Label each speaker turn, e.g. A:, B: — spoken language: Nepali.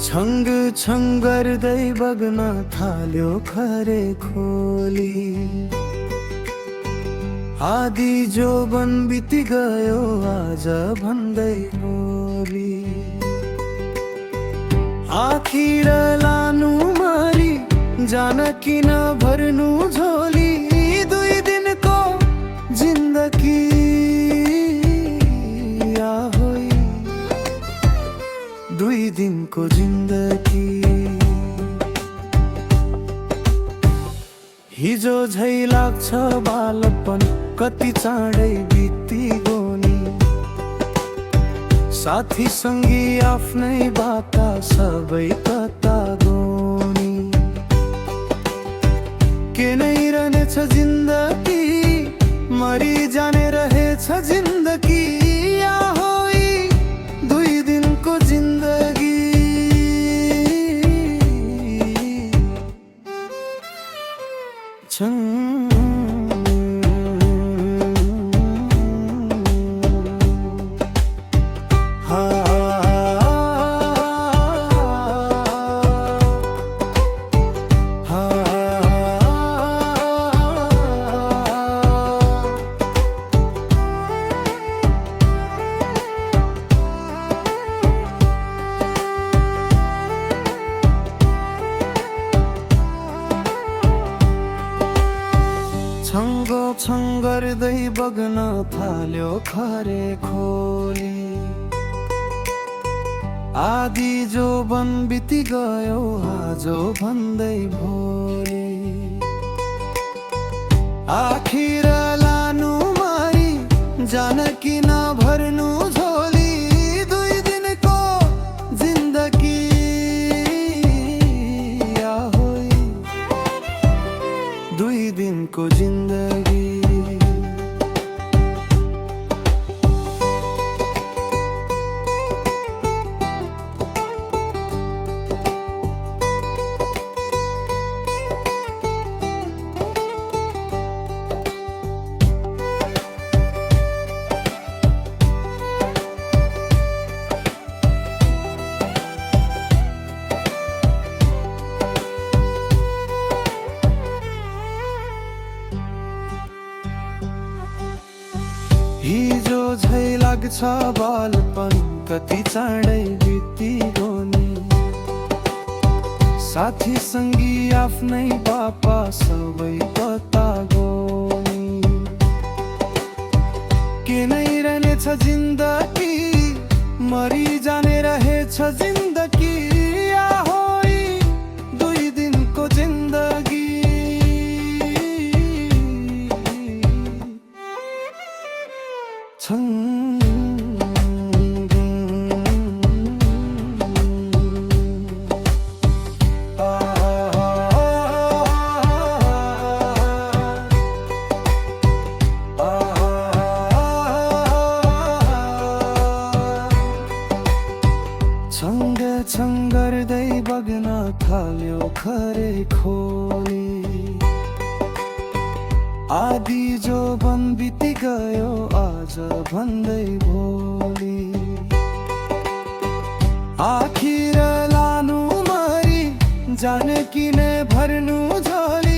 A: छङ्ग छङ्ग गर्दै बग्न थाल्यो खरे खोली। आधी जोबन बिति गयो आज भन्दै भोलि। आखिर लानु मारी जान किन भर्नु झोली। दुई दिनको जिन्दगी आहोई, दुई दिनको जिन्दगी। हिजो झै लाग्छ बालपन कति चाँडै बिति गोनी। साथी सङ्गी आफ्नै बाटा सबै कता गोनी। के नै रहनेछ जिन्दगी, मरि जाने रहेछ जिन्दगी। आहोई दुई दिनको जिन्दगी। छङ्गो छङ्ग गर्दै बग्न थाल्यो खरे खोली। आधी जोबन बिति गयो आज भन्दै भोलि। आखिर लानु मारी जान किन भर्नु झोली। दुई दिनको जिन्दगी आहोई, दुई दिनको जिन्दगी। हिजो झै लाग्छ बालपन कति चाँडै बिति गोनी। साथी सङ्गी आफ्नै पापा सबै कता गोनी। के नै रहनेछ जिन्दगी, मरि जाने रहेछ जिन्दगी। आहोई दुई दिनको जिन्दगी। छङ्ग छङ्ग गर्दै बग्न थाल्यो खरे खोली। आधी जोबन बिति गयो आज भन्दै भोलि। आखिर लानु मारी जान किन भर्नु झोली।